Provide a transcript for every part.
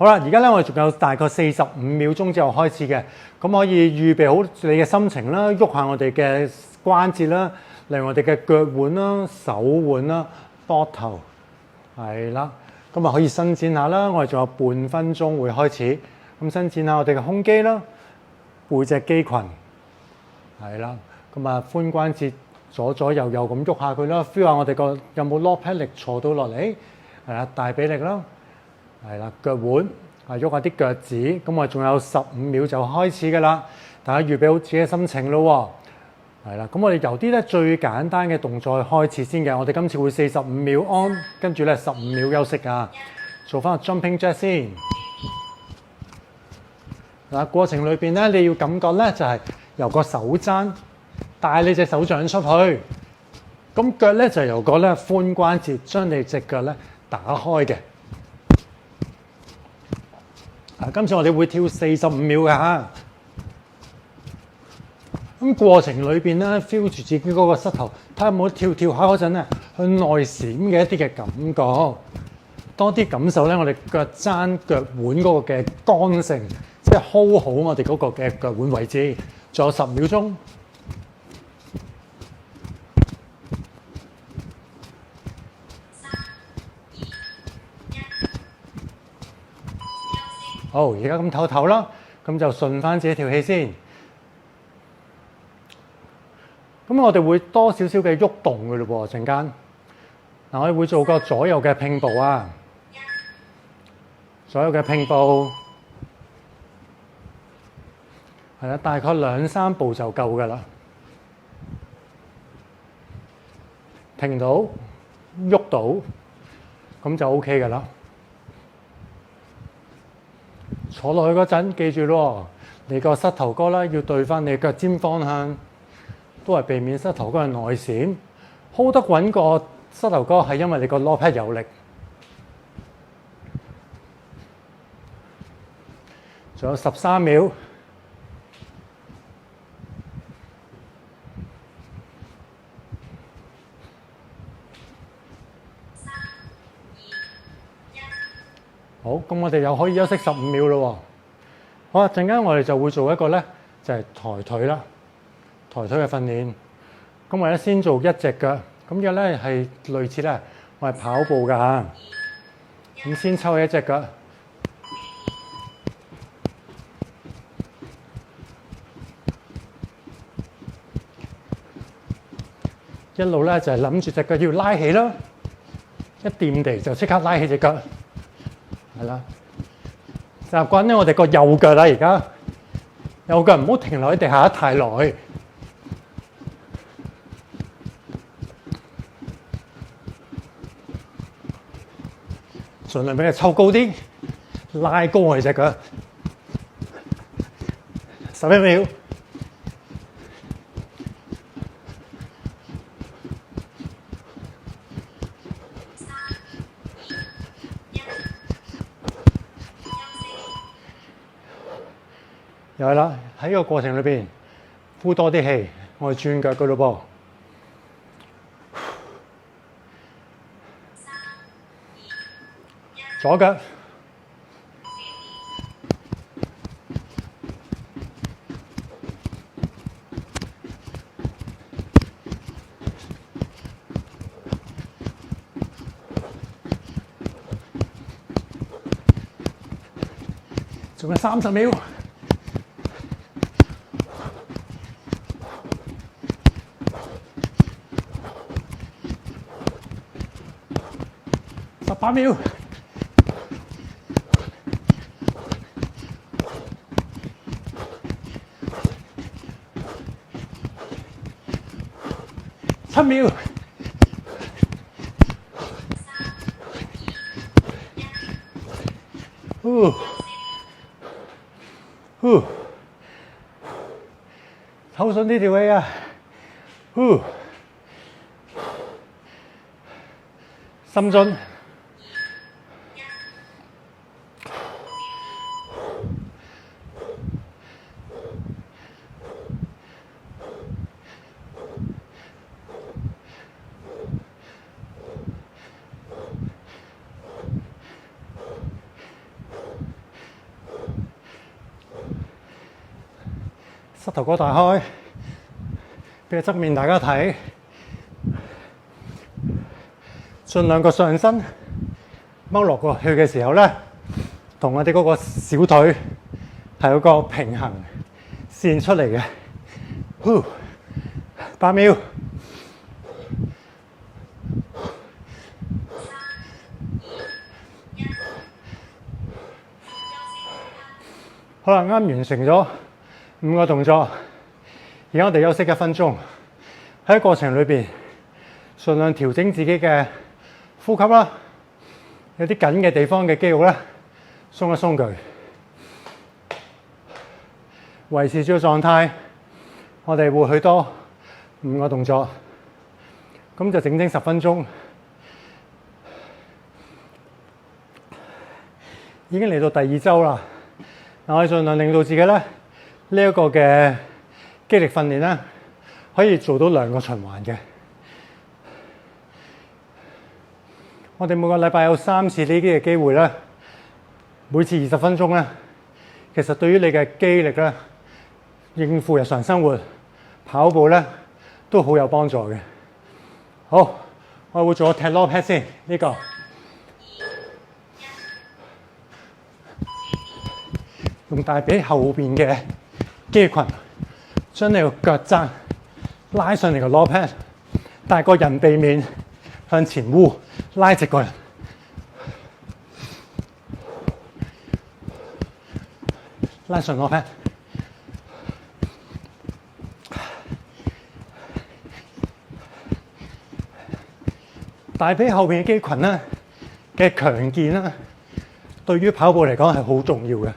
好啦，而家咧我哋仲有大概45秒鐘之後開始嘅，咁可以預備好你嘅心情啦，喐下我哋嘅關節啦，例如我哋嘅腳腕啦、手腕啦、膊頭，係啦，咁啊可以伸展下啦。我哋仲有半分鐘會開始，咁伸展下我哋嘅胸肌啦、背脊肌群，係啦，咁啊髖關節左左右右咁喐下佢啦 ，feel 下我哋個有冇 low back 力坐到落嚟，係啦，大髀力啦。係啦，腳腕啊，喐下啲腳趾，咁我仲有15秒就開始㗎啦。大家預備好自己嘅心情咯喎，係啦。咁我哋由啲咧最簡單嘅動作開始先嘅。我哋今次會45秒 on，跟住咧15秒休息啊。做翻個 jumping jack 先。嗱，過程裏邊咧，你要感覺咧就係由個手踭帶你隻手掌出去，咁腳咧就由個咧髖關節將你隻腳咧打開嘅。今次我哋會跳45秒嘅嚇，咁過程裏邊咧 feel 住自己嗰個膝頭，睇下有冇跳下嗰陣咧向內閃嘅一啲嘅感覺，多啲感受咧我哋腳踭腳腕嗰個嘅剛性，即係 hold 好我哋嗰個嘅腳腕位置。仲有10秒鐘。好，而家咁唞唞啦，咁就順翻自己條氣先。咁我哋會多少少嘅喐動嘅咯喎，陣間。嗱，我哋會做個左右嘅拼步啊，左右嘅拼步，係啦，大概2-3步就夠㗎啦。停到，喐到，咁就 OK 㗎啦。坐落去嗰陣，記住咯，你個膝頭哥啦要對翻你腳尖方向，都係避免膝頭哥嘅內閃。hold 得穩個膝頭哥係因為你個 low pad 有力。仲有13秒。好，咁我哋又可以休息15秒咯喎。好啦，陣間我哋就會做一個咧，就係抬腿啦，抬腿嘅訓練。咁我哋先做一隻腳，咁嘅咧係類似咧，我係跑步㗎嚇。咁先抽起一隻腳，一路咧就係諗住隻腳要拉起啦，一掂地就即刻拉起隻腳。係啦，習慣咧，我哋個右腳啦，而家右腳唔好停留喺地下太耐，盡量俾佢抽高啲，拉高我哋隻腳。11秒。又係啦，喺呢個過程裏邊呼多啲氣，我哋轉腳嘅咯噃。左腳，仲有30秒。18秒。7秒。抽順呢條氣啊！深蹲。膝頭哥大開，俾個側面大家睇，盡量個上身踎落過去嘅時候咧，同我哋嗰個小腿係有個平衡線出嚟嘅。8秒。好啦，啱完成咗5個動作，而家我哋休息1分鐘。喺過程裏邊，盡量調整自己嘅呼吸啦，有啲緊嘅地方嘅肌肉咧，鬆一鬆佢，維持住個狀態。我哋會去多5個動作，咁就整10分鐘。已經嚟到第2週啦。我哋盡量令到自己咧呢一個嘅肌力訓練咧，可以做到2個循環嘅。我哋每個禮拜有3次呢啲嘅機會咧，每次20分鐘咧，其實對於你嘅肌力咧，應付日常生活、跑步咧，都好有幫助嘅。好，我會做個踢 low pad 先，呢個。用大髀後邊嘅肌群，將你個腳踭拉上嚟個 low pad，但係個人避免向前烏，拉直個人，拉上 low pad。大髀後邊嘅肌群咧嘅強健啦，對於跑步嚟講係好重要嘅。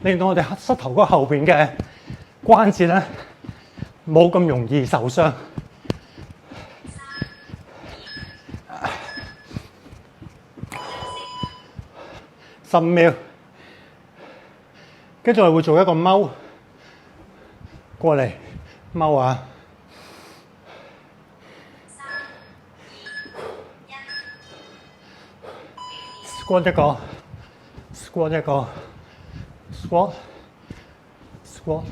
令到我哋膝頭哥後邊嘅關節咧冇咁容易受傷。15秒，跟住我會做一個踎過嚟，踎啊，squat 一個 ，squat 一個。squat，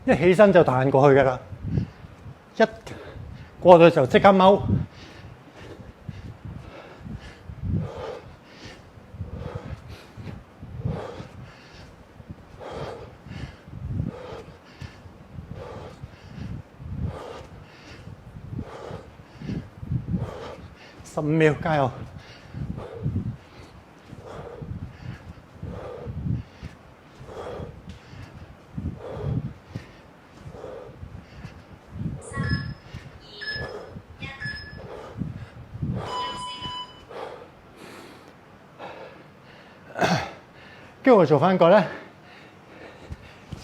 一起身就彈過去㗎啦，一過到就即刻踎。15秒，加油！跟住我做翻個咧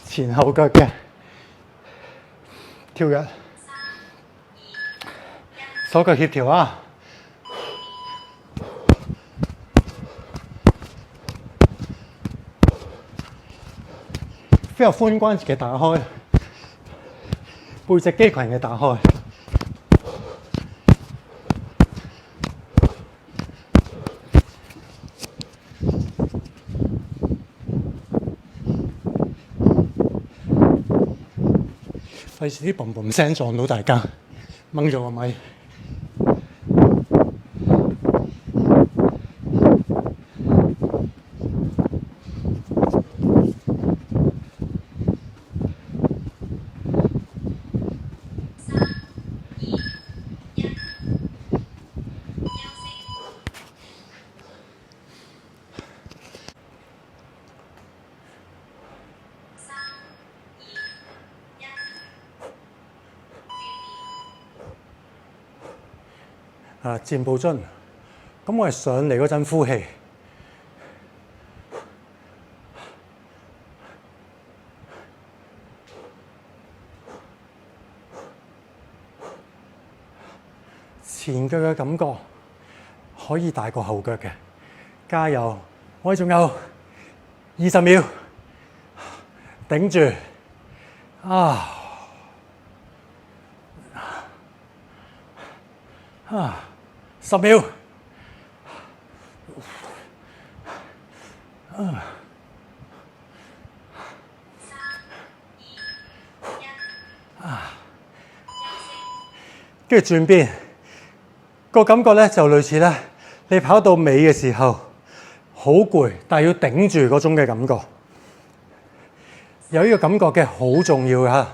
前後腳嘅跳躍，手腳協調啊！非常髖關節嘅打開，背脊肌群嘅打開。費事啲嘣嘣聲撞到大家，掹咗個咪。箭步樽，咁我係上嚟嗰陣呼氣，前腳嘅感覺可以大過後腳嘅，加油！我哋仲有20秒，頂住10秒跟住轉邊，個感覺咧就類似咧，你跑到尾嘅時候好攰，但係要頂住嗰種嘅感覺。有呢個感覺嘅好重要㗎。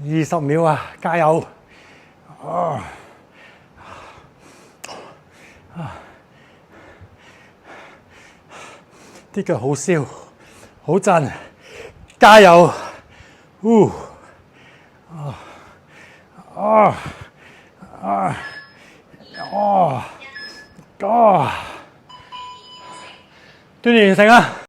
20秒啊，加油！啲腳好燒，好震，加油！鍛鍊完成啊！